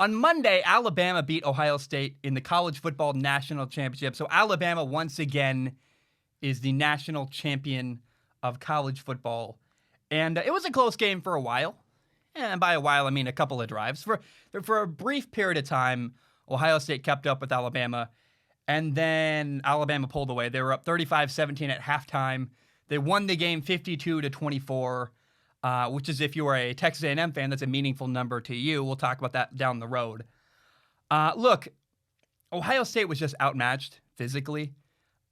On Monday, Alabama beat Ohio State in the college football national championship. So Alabama once again is the national champion of college football. And it was a close game for a while. And by a while, I mean a couple of drives. For a brief period of time, Ohio State kept up with Alabama. And then Alabama pulled away. They were up 35-17 at halftime. They won the game 52-24. Which is, if you are a Texas A&M fan, that's a meaningful number to you. We'll talk about that down the road. Look, Ohio State was just outmatched physically.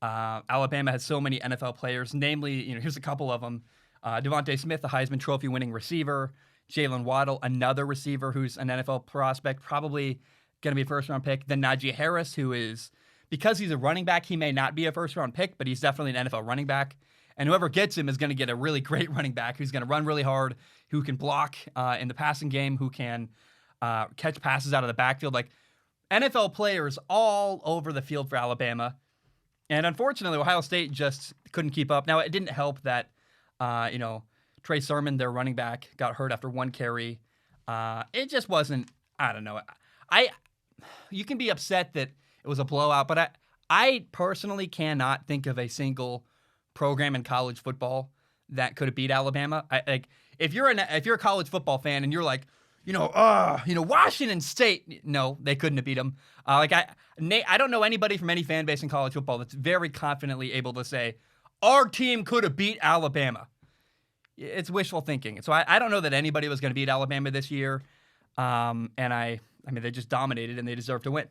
Alabama has so many NFL players, namely, here's a couple of them. DeVonta Smith, the Heisman Trophy winning receiver. Jalen Waddle, another receiver who's an NFL prospect, probably going to be a first-round pick. Then Najee Harris, who is, because he's a running back, he may not be a first-round pick, but he's definitely an NFL running back. And whoever gets him is going to get a really great running back who's going to run really hard, who can block in the passing game, who can catch passes out of the backfield. Like NFL players all over the field for Alabama. And unfortunately, Ohio State just couldn't keep up. Now, it didn't help that, Trey Sermon, their running back, got hurt after one carry. It just wasn't, I don't know. You can be upset that it was a blowout, but I personally cannot think of a single program in college football that could have beat Alabama. If you're a college football fan and you're like, Washington State, no, they couldn't have beat them. I don't know anybody from any fan base in college football that's very confidently able to say our team could have beat Alabama. It's wishful thinking. So I don't know that anybody was going to beat Alabama this year. And I mean, they just dominated and they deserve to win.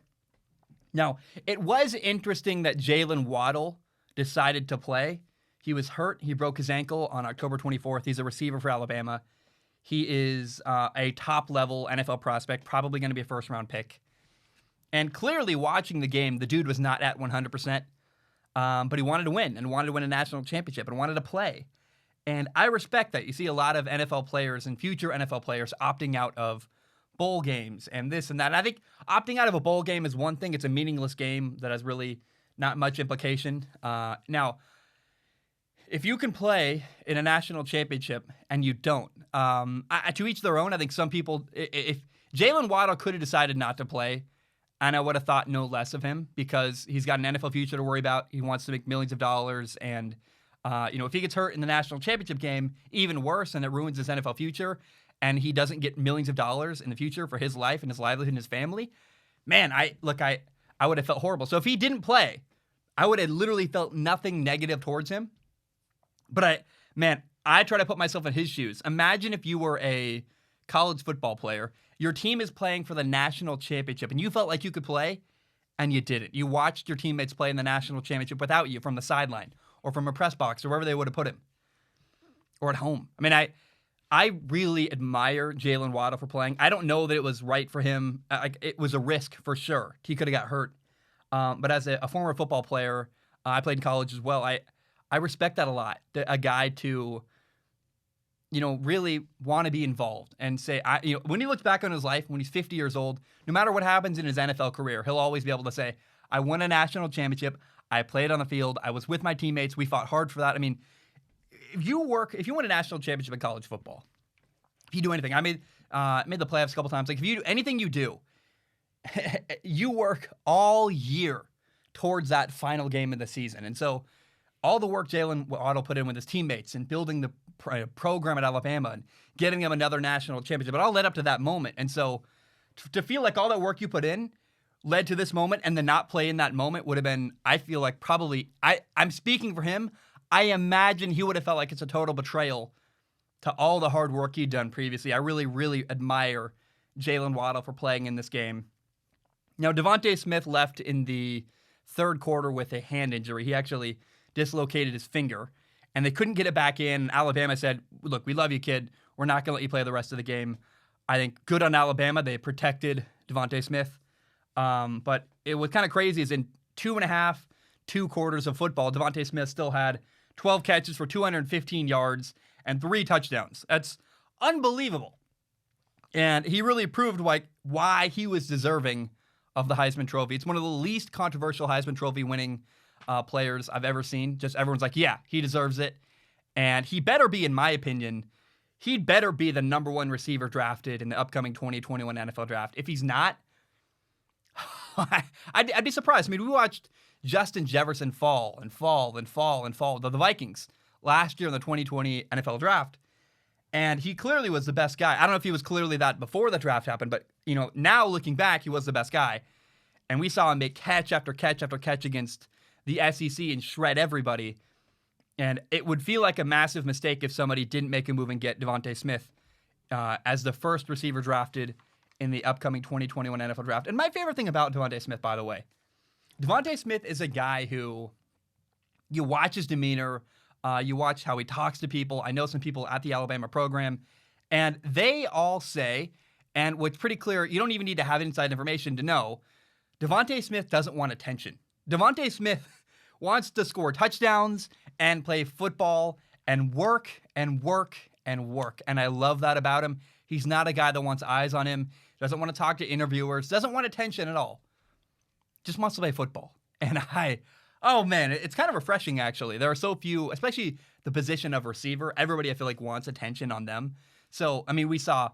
Now, it was interesting that Jalen Waddle decided to play. He was hurt. He broke his ankle on October 24th. He's a receiver for Alabama. He is a top-level NFL prospect, probably going to be a first-round pick. And clearly, watching the game, the dude was not at 100%, but he wanted to win and wanted to win a national championship and wanted to play. And I respect that. You see a lot of NFL players and future NFL players opting out of bowl games and this and that. And I think opting out of a bowl game is one thing. It's a meaningless game that has really not much implication. Now, if you can play in a national championship and you don't, to each their own. I think some people, if Jalen Waddle could have decided not to play, and I would have thought no less of him because he's got an NFL future to worry about. He wants to make millions of dollars. And, if he gets hurt in the national championship game, even worse, and it ruins his NFL future, and he doesn't get millions of dollars in the future for his life and his livelihood and his family, man, I would have felt horrible. So if he didn't play, I would have literally felt nothing negative towards him. But I try to put myself in his shoes. Imagine if you were a college football player, your team is playing for the national championship, and you felt like you could play, and you didn't. You watched your teammates play in the national championship without you from the sideline or from a press box or wherever they would have put him or at home. I mean, I really admire Jalen Waddle for playing. I don't know that it was right for him. It was a risk for sure. He could have got hurt. But as a former football player, I played in college as well. I respect that a lot. A guy to, really want to be involved and say, when he looks back on his life, when he's 50 years old, no matter what happens in his NFL career, he'll always be able to say, I won a national championship. I played on the field. I was with my teammates. We fought hard for that. I mean, if you win a national championship in college football, if you do anything, I made the playoffs a couple times. Like if you do anything you do, you work all year towards that final game of the season. And so all the work Jalen Waddle put in with his teammates and building the program at Alabama and getting them another national championship, it all led up to that moment. And so to feel like all that work you put in led to this moment and then not play in that moment would have been, I feel like probably, I'm speaking for him, I imagine he would have felt like it's a total betrayal to all the hard work he'd done previously. I really, really admire Jalen Waddle for playing in this game. Now, DeVonta Smith left in the third quarter with a hand injury. He actually dislocated his finger, and they couldn't get it back in. Alabama said, look, we love you, kid. We're not going to let you play the rest of the game. I think good on Alabama. They protected DeVonta Smith. But it was kind of crazy is in two quarters of football, DeVonta Smith still had 12 catches for 215 yards and 3 touchdowns. That's unbelievable. And he really proved why he was deserving of the Heisman Trophy. It's one of the least controversial Heisman Trophy winning players I've ever seen. Just everyone's like, yeah, he deserves it. And he better be, in my opinion, he'd better be the number one receiver drafted in the upcoming 2021 NFL draft. If he's not, I'd be surprised. I mean, we watched Justin Jefferson fall and fall and fall and fall to the Vikings last year in the 2020 NFL draft. And he clearly was the best guy. I don't know if he was clearly that before the draft happened, but now looking back, he was the best guy. And we saw him make catch after catch after catch against the SEC and shred everybody. And it would feel like a massive mistake if somebody didn't make a move and get DeVonta Smith as the first receiver drafted in the upcoming 2021 NFL draft. And my favorite thing about DeVonta Smith, by the way, DeVonta Smith is a guy who you watch his demeanor, you watch how he talks to people. I know some people at the Alabama program, and they all say, and what's pretty clear, you don't even need to have inside information to know, DeVonta Smith doesn't want attention. DeVonta Smith wants to score touchdowns and play football and work and work and work. And I love that about him. He's not a guy that wants eyes on him, doesn't want to talk to interviewers, doesn't want attention at all. Just wants to play football. And oh man, it's kind of refreshing actually. There are so few, especially the position of receiver. Everybody I feel like wants attention on them. So, I mean, we saw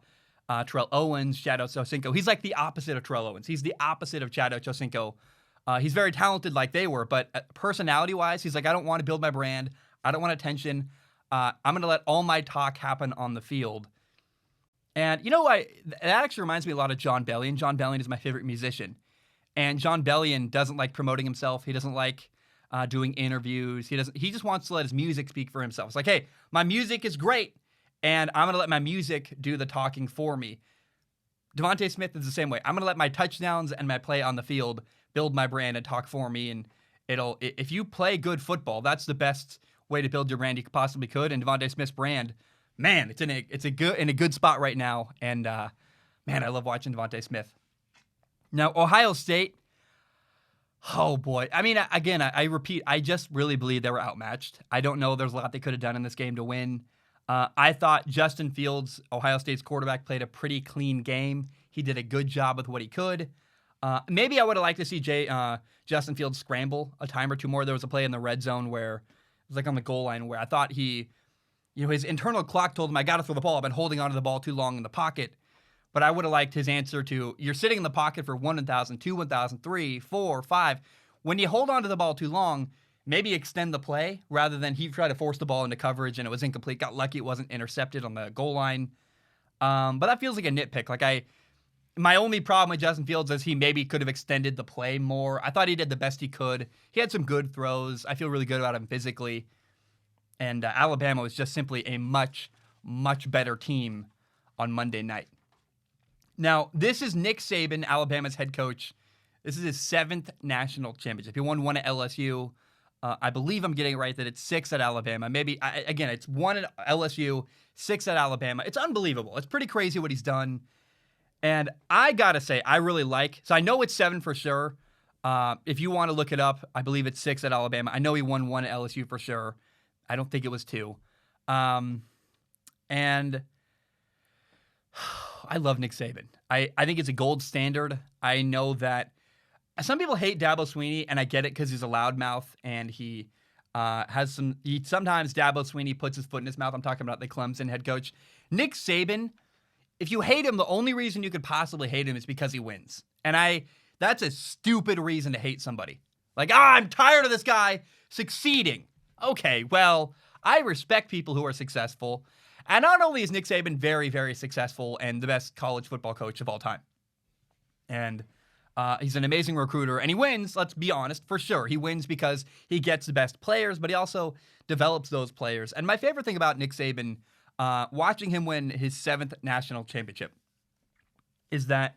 Terrell Owens, Chad Ochocinco. He's like the opposite of Terrell Owens. He's the opposite of Chad Ochocinco. He's very talented like they were, but personality-wise, he's like, I don't want to build my brand. I don't want attention. I'm going to let all my talk happen on the field. And that actually reminds me a lot of John Bellion. John Bellion is my favorite musician. And John Bellion doesn't like promoting himself. He doesn't like doing interviews. He just wants to let his music speak for himself. It's like, hey, my music is great, and I'm going to let my music do the talking for me. DeVonta Smith is the same way. I'm going to let my touchdowns and my play on the field build my brand and talk for me. And if you play good football, that's the best way to build your brand you possibly could. And DeVonta Smith's brand, man, it's in a good spot right now. And man, I love watching DeVonta Smith. Now, Ohio State, oh boy. I mean, again, I repeat, I just really believe they were outmatched. I don't know. There's a lot they could have done in this game to win. I thought Justin Fields, Ohio State's quarterback, played a pretty clean game. He did a good job with what he could. Maybe I would have liked to see Justin Fields scramble a time or two more. There was a play in the red zone where it was like on the goal line where I thought his internal clock told him, I got to throw the ball. I've been holding onto the ball too long in the pocket. But I would have liked his answer to, you're sitting in the pocket for 1,000, 2, 1,000, 3, 4, 5. When you hold onto the ball too long, maybe extend the play rather than he tried to force the ball into coverage and it was incomplete. Got lucky it wasn't intercepted on the goal line. But that feels like a nitpick. My only problem with Justin Fields is he maybe could have extended the play more. I thought he did the best he could. He had some good throws. I feel really good about him physically. And Alabama was just simply a much, much better team on Monday night. Now, this is Nick Saban, Alabama's head coach. This is his 7th national championship. He won 1 at LSU. I believe I'm getting it right that it's 6 at Alabama. Maybe, again, it's 1 at LSU, 6 at Alabama. It's unbelievable. It's pretty crazy what he's done. And I got to say, I really so I know it's 7 for sure. If you want to look it up, I believe it's 6 at Alabama. I know he won 1 at LSU for sure. I don't think it was 2. And I love Nick Saban. I think it's a gold standard. I know that some people hate Dabo Swinney, and I get it because he's a loudmouth, and he sometimes Dabo Swinney puts his foot in his mouth. I'm talking about the Clemson head coach. Nick Saban, if you hate him, the only reason you could possibly hate him is because he wins. And that's a stupid reason to hate somebody. I'm tired of this guy succeeding. Okay, well, I respect people who are successful. And not only is Nick Saban very, very successful and the best college football coach of all time, and he's an amazing recruiter, and he wins, let's be honest, for sure. He wins because he gets the best players, but he also develops those players. And my favorite thing about Nick Saban, watching him win his 7th national championship, is that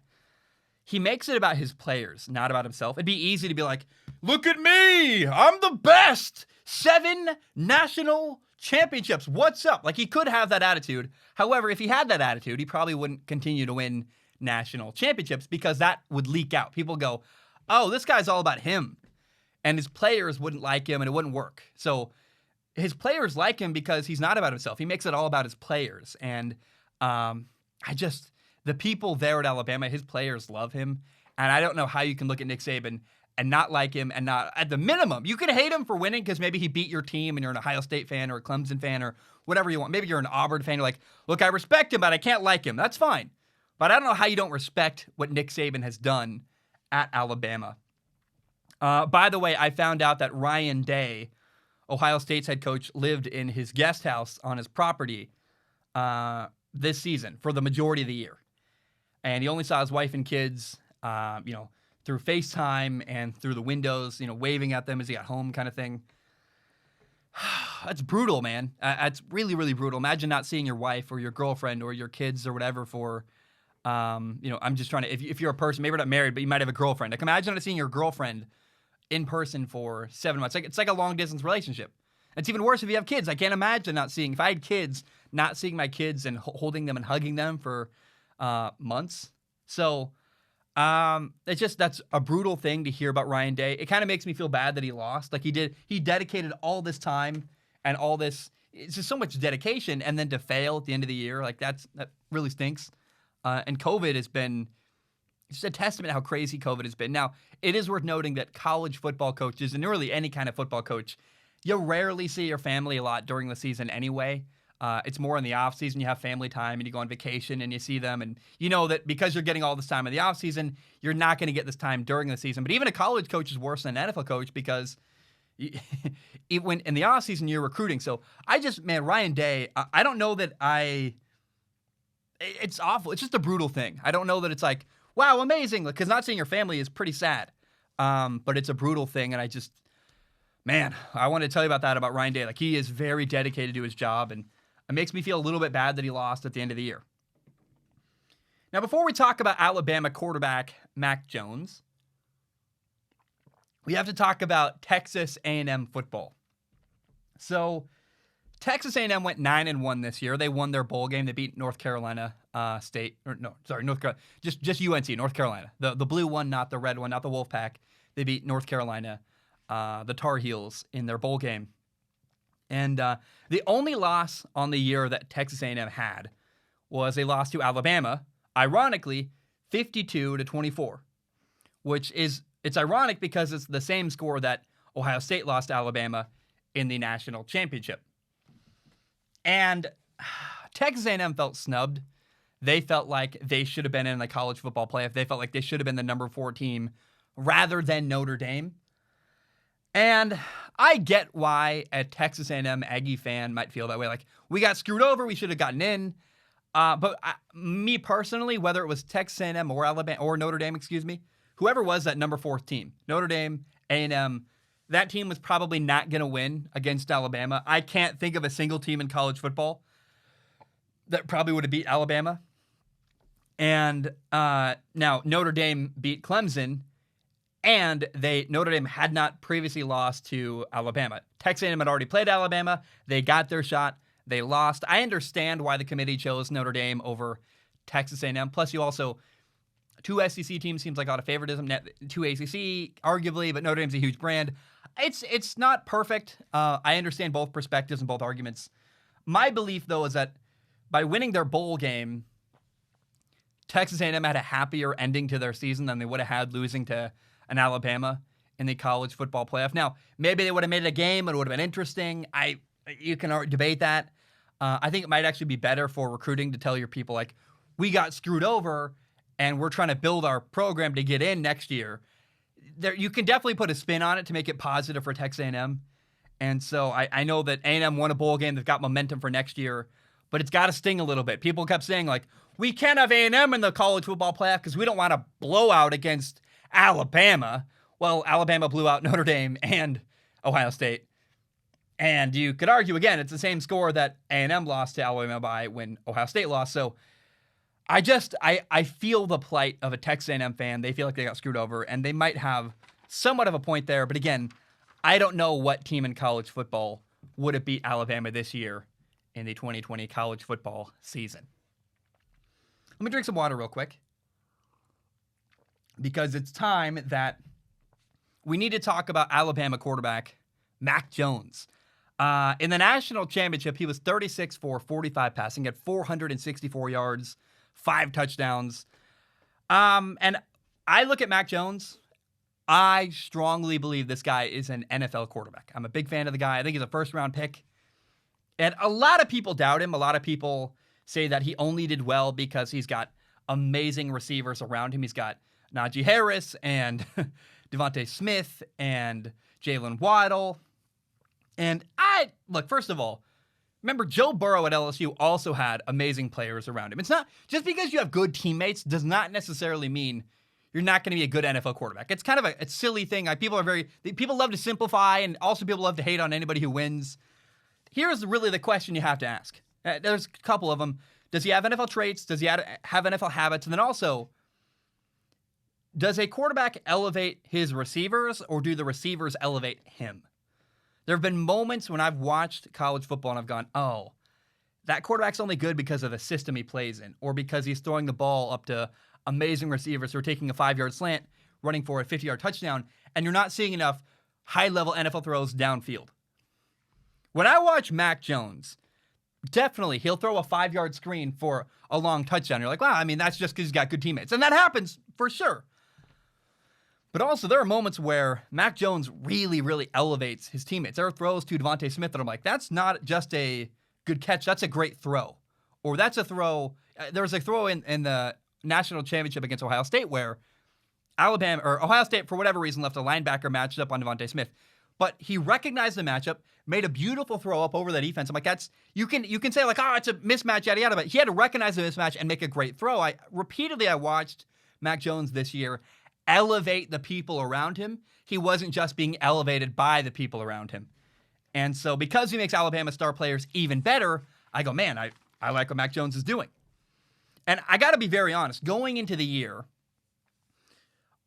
he makes it about his players, not about himself. It'd be easy to be like, look at me, I'm the best, 7 national championships, what's up? He could have that attitude. However, if he had that attitude, he probably wouldn't continue to win national championships because that would leak out. People go, oh, this guy's all about him. And his players wouldn't like him and it wouldn't work. So his players like him because he's not about himself. He makes it all about his players. And the people there at Alabama, his players love him. And I don't know how you can look at Nick Saban and not like him and not, at the minimum, you can hate him for winning because maybe he beat your team and you're an Ohio State fan or a Clemson fan or whatever you want. Maybe you're an Auburn fan. You're like, look, I respect him, but I can't like him. That's fine. But I don't know how you don't respect what Nick Saban has done at Alabama. By the way, I found out that Ryan Day, Ohio State's head coach, lived in his guest house on his property this season for the majority of the year. And he only saw his wife and kids, through FaceTime and through the windows, waving at them as he got home kind of thing. That's brutal, man. That's really, really brutal. Imagine not seeing your wife or your girlfriend or your kids or whatever for, I'm just trying to, if you're a person, maybe you're not married, but you might have a girlfriend. Like, imagine not seeing your girlfriend in person for 7 months. It's like a long-distance relationship. It's even worse if you have kids. I can't imagine if I had kids, not seeing my kids and holding them and hugging them for months. So that's a brutal thing to hear about Ryan Day. It kind of makes me feel bad that he lost. Like, he dedicated all this time and all this, it's just so much dedication, and then to fail at the end of the year, like that really stinks. And COVID has been just a testament to how crazy COVID has been. Now, it is worth noting that college football coaches, and really any kind of football coach, you rarely see your family a lot during the season anyway. It's more in the off season. You have family time and you go on vacation and you see them, and you know that because you're getting all this time in the off season, you're not going to get this time during the season. But even a college coach is worse than an NFL coach because when in the off season you're recruiting. So Ryan Day, I don't know that it's awful. It's just a brutal thing. I don't know that it's like, wow, amazing, because not seeing your family is pretty sad. But it's a brutal thing, and I want to tell you about Ryan Day. Like, he is very dedicated to his job, and it makes me feel a little bit bad that he lost at the end of the year. Now, before we talk about Alabama quarterback Mac Jones, we have to talk about Texas A&M football. So, Texas A&M went 9-1 this year. They won their bowl game. They beat North Carolina State. North Carolina. Just UNC, North Carolina. The blue one, not the red one, not the Wolfpack. They beat North Carolina, the Tar Heels, in their bowl game. And the only loss on the year that Texas A&M had was they lost to Alabama, ironically, 52-24, it's ironic because it's the same score that Ohio State lost to Alabama in the national championship. And Texas A&M felt snubbed. They felt like they should have been in the college football playoff. They felt like they should have been the number 4 team rather than Notre Dame. And I get why a Texas A&M Aggie fan might feel that way. Like, we got screwed over. We should have gotten in. But me personally, whether it was Texas A&M or Alabama or Notre Dame, whoever was that number 4 team, Notre Dame, A&M, that team was probably not going to win against Alabama. I can't think of a single team in college football that probably would have beat Alabama. And now Notre Dame beat Clemson, and Notre Dame had not previously lost to Alabama. Texas A&M had already played Alabama. They got their shot. They lost. I understand why the committee chose Notre Dame over Texas A&M. Plus, you also, 2 SEC teams seems like a lot of favoritism. 2 ACC, arguably, but Notre Dame's a huge brand. It's not perfect. I understand both perspectives and both arguments. My belief, though, is that by winning their bowl game, Texas A&M had a happier ending to their season than they would have had losing to an Alabama in the college football playoff. Now, maybe they would have made it a game. It would have been interesting. You can debate that. I think it might actually be better for recruiting to tell your people, like, we got screwed over, and we're trying to build our program to get in next year. You can definitely put a spin on it to make it positive for Texas A&M. And so I know that A&M won a bowl game. They've got momentum for next year, but it's got to sting a little bit. People kept saying, like, we can't have A&M in the college football playoff because we don't want a blowout against Alabama. Well, Alabama blew out Notre Dame and Ohio State. And you could argue, again, it's the same score that A&M lost to Alabama by when Ohio State lost. So I feel the plight of a Texas A&M fan. They feel like they got screwed over, and they might have somewhat of a point there. But again, I don't know what team in college football would have beat Alabama this year in the 2020 college football season. Let me drink some water real quick, because it's time that we need to talk about Alabama quarterback Mac Jones. In the national championship, he was 36 for 45 passing at 464 yards, 5 touchdowns. And I look at Mac Jones, I strongly believe this guy is an NFL quarterback. I'm a big fan of the guy. I think he's a first-round pick. And a lot of people doubt him. A lot of people say that he only did well because he's got amazing receivers around him. He's got Najee Harris and DeVonta Smith and Jalen Waddle. And look, first of all, remember Joe Burrow at LSU also had amazing players around him. It's not just because you have good teammates does not necessarily mean you're not going to be a good NFL quarterback. It's kind of a silly thing. People love to simplify, and also people love to hate on anybody who wins. Here's really the question you have to ask. There's a couple of them. Does he have NFL traits? Does he have NFL habits? And then also, does a quarterback elevate his receivers, or do the receivers elevate him? There have been moments when I've watched college football and I've gone, oh, that quarterback's only good because of the system he plays in, or because he's throwing the ball up to amazing receivers who are taking a 5-yard slant, running for a 50-yard touchdown, and you're not seeing enough high-level NFL throws downfield. When I watch Mac Jones, definitely he'll throw a 5-yard screen for a long touchdown. You're like, wow, I mean, that's just because he's got good teammates. And that happens for sure. But also, there are moments where Mac Jones really, really elevates his teammates. There are throws to DeVonta Smith that I'm like, that's not just a good catch, that's a great throw. Or that's a throw. There was a throw in the national championship against Ohio State where Ohio State, for whatever reason, left a linebacker matched up on DeVonta Smith. But he recognized the matchup, made a beautiful throw up over the defense. I'm like, you can say like, oh, it's a mismatch, yada yada. But he had to recognize the mismatch and make a great throw. I watched Mac Jones this year elevate the people around him. He wasn't just being elevated by the people around him. And so because he makes Alabama star players even better, I go, man, I like what Mac Jones is doing. And I got to be very honest, going into the year,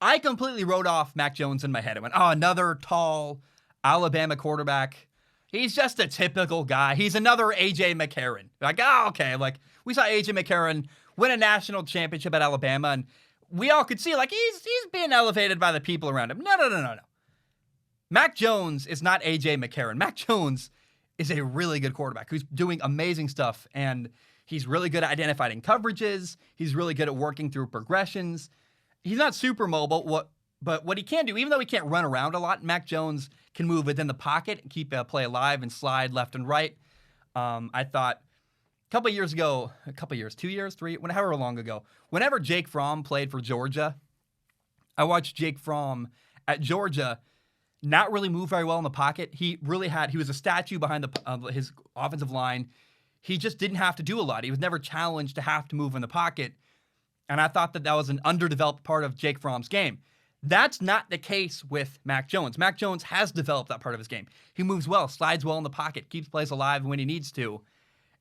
I completely wrote off Mac Jones in my head. I went, oh, another tall Alabama quarterback. He's just a typical guy. He's another A.J. McCarron. Like, oh, okay. Like, we saw A.J. McCarron win a national championship at Alabama, and we all could see, like, he's being elevated by the people around him. No. Mac Jones is not A.J. McCarron. Mac Jones is a really good quarterback who's doing amazing stuff, and he's really good at identifying coverages. He's really good at working through progressions. He's not super mobile, but what he can do, even though he can't run around a lot, Mac Jones can move within the pocket and keep a play alive and slide left and right. I thought a couple years, 2 years, 3, however long ago, whenever Jake Fromm played for Georgia, I watched Jake Fromm at Georgia not really move very well in the pocket. He was a statue behind his offensive line. He just didn't have to do a lot. He was never challenged to have to move in the pocket. And I thought that was an underdeveloped part of Jake Fromm's game. That's not the case with Mac Jones. Mac Jones has developed that part of his game. He moves well, slides well in the pocket, keeps plays alive when he needs to.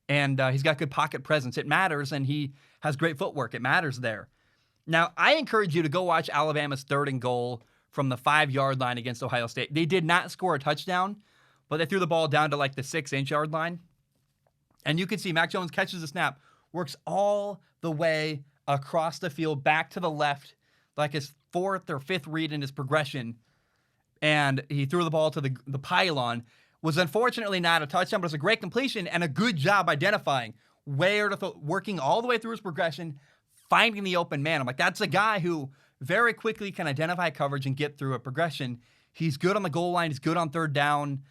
And he's got good pocket presence. It matters, and he has great footwork. It matters there. Now, I encourage you to go watch Alabama's 3rd and goal from the 5-yard line against Ohio State. They did not score a touchdown, but they threw the ball down to like the 6-inch-yard line. And you can see Mac Jones catches the snap, works all the way across the field, back to the left, like his 4th or 5th read in his progression. And he threw the ball to the pylon. Was unfortunately not a touchdown, but it was a great completion and a good job identifying where to working all the way through his progression, finding the open man. I'm like, that's a guy who very quickly can identify coverage and get through a progression. He's good on the goal line. He's good on 3rd down.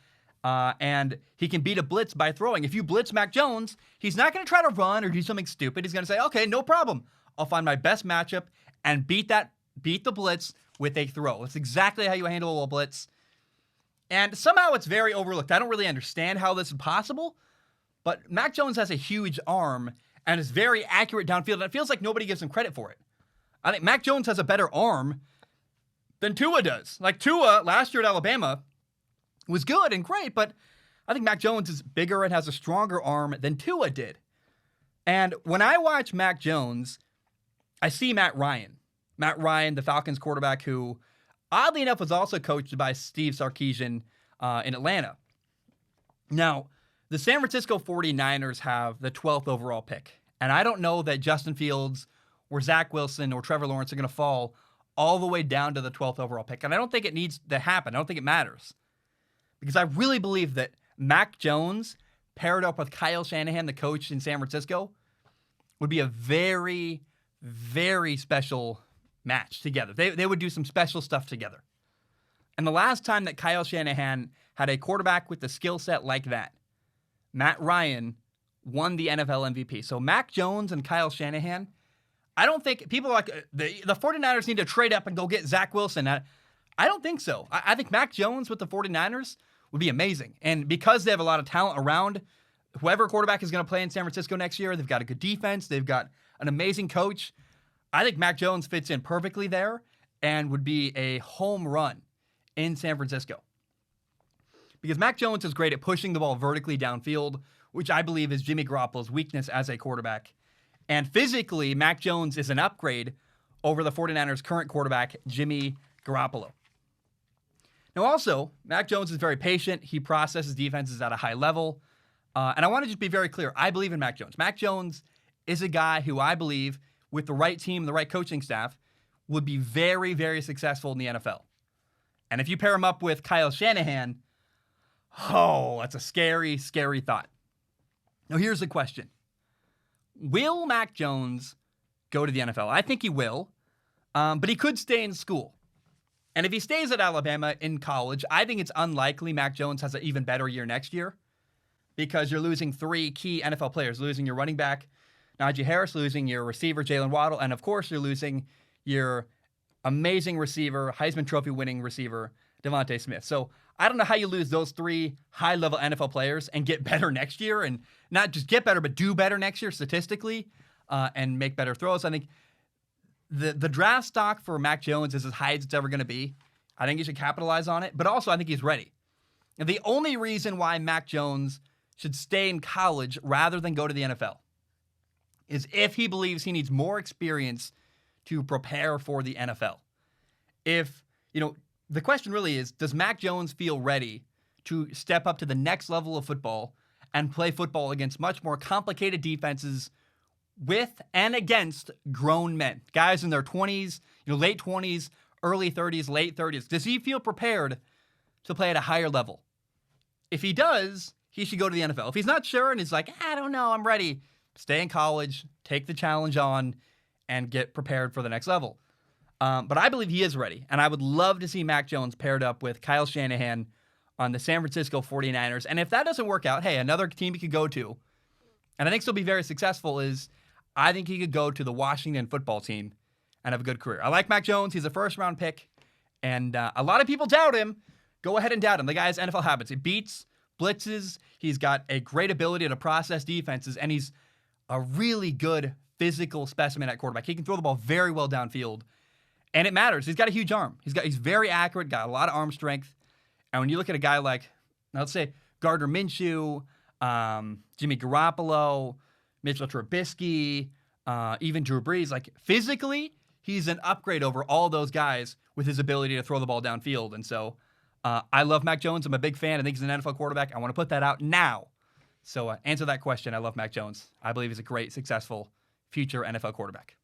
And he can beat a blitz by throwing. If you blitz Mac Jones, he's not going to try to run or do something stupid. He's going to say, okay, no problem. I'll find my best matchup and beat the blitz with a throw. That's exactly how you handle a blitz. And somehow it's very overlooked. I don't really understand how this is possible, but Mac Jones has a huge arm and is very accurate downfield, and it feels like nobody gives him credit for it. I think Mac Jones has a better arm than Tua does. Like Tua, last year at Alabama, was good and great, but I think Mac Jones is bigger and has a stronger arm than Tua did. And when I watch Mac Jones, I see Matt Ryan. Matt Ryan, the Falcons quarterback who, oddly enough, was also coached by Steve Sarkisian in Atlanta. Now, the San Francisco 49ers have the 12th overall pick. And I don't know that Justin Fields or Zach Wilson or Trevor Lawrence are going to fall all the way down to the 12th overall pick. And I don't think it needs to happen. I don't think it matters. Because I really believe that Mac Jones, paired up with Kyle Shanahan, the coach in San Francisco, would be a very, very special match together. They would do some special stuff together. And the last time that Kyle Shanahan had a quarterback with the skill set like that, Matt Ryan won the NFL MVP. So Mac Jones and Kyle Shanahan, I don't think people are like the 49ers need to trade up and go get Zach Wilson. I don't think so. I think Mac Jones with the 49ers would be amazing. And because they have a lot of talent around, whoever quarterback is going to play in San Francisco next year, they've got a good defense. They've got an amazing coach. I think Mac Jones fits in perfectly there and would be a home run in San Francisco. Because Mac Jones is great at pushing the ball vertically downfield, which I believe is Jimmy Garoppolo's weakness as a quarterback. And physically, Mac Jones is an upgrade over the 49ers' current quarterback, Jimmy Garoppolo. Now also, Mac Jones is very patient. He processes defenses at a high level. And I want to just be very clear. I believe in Mac Jones. Mac Jones is a guy who I believe, with the right team, the right coaching staff, would be very, very successful in the NFL. And if you pair him up with Kyle Shanahan, oh, that's a scary, scary thought. Now, here's the question. Will Mac Jones go to the NFL? I think he will, but he could stay in school. And if he stays at Alabama in college, I think it's unlikely Mac Jones has an even better year next year because you're losing 3 key NFL players, losing your running back, Najee Harris, losing your receiver, Jalen Waddle, and of course, you're losing your amazing receiver, Heisman Trophy winning receiver, DeVonta Smith. So I don't know how you lose those 3 high-level NFL players and get better next year, and not just get better, but do better next year statistically and make better throws. I think the draft stock for Mac Jones is as high as it's ever going to be. I think he should capitalize on it, but also I think he's ready. And the only reason why Mac Jones should stay in college rather than go to the NFL is if he believes he needs more experience to prepare for the NFL. If, the question really is, does Mac Jones feel ready to step up to the next level of football and play football against much more complicated defenses with and against grown men, guys in their 20s, late 20s, early 30s, late 30s? Does he feel prepared to play at a higher level? If he does, he should go to the NFL. If he's not sure and he's like, I don't know, I'm ready, stay in college, take the challenge on, and get prepared for the next level. But I believe he is ready, and I would love to see Mac Jones paired up with Kyle Shanahan on the San Francisco 49ers. And if that doesn't work out, hey, another team he could go to, and I think still be very successful, is I think he could go to the Washington football team and have a good career. I like Mac Jones. He's a first-round pick, and a lot of people doubt him. Go ahead and doubt him. The guy has NFL habits. He beats, blitzes. He's got a great ability to process defenses, and he's a really good physical specimen at quarterback. He can throw the ball very well downfield, and it matters. He's got a huge arm. He's very accurate, got a lot of arm strength. And when you look at a guy like, let's say, Gardner Minshew, Jimmy Garoppolo, Mitchell Trubisky, even Drew Brees, like physically, he's an upgrade over all those guys with his ability to throw the ball downfield. And so I love Mac Jones. I'm a big fan. I think he's an NFL quarterback. I want to put that out now. So answer that question. I love Mac Jones. I believe he's a great, successful future NFL quarterback.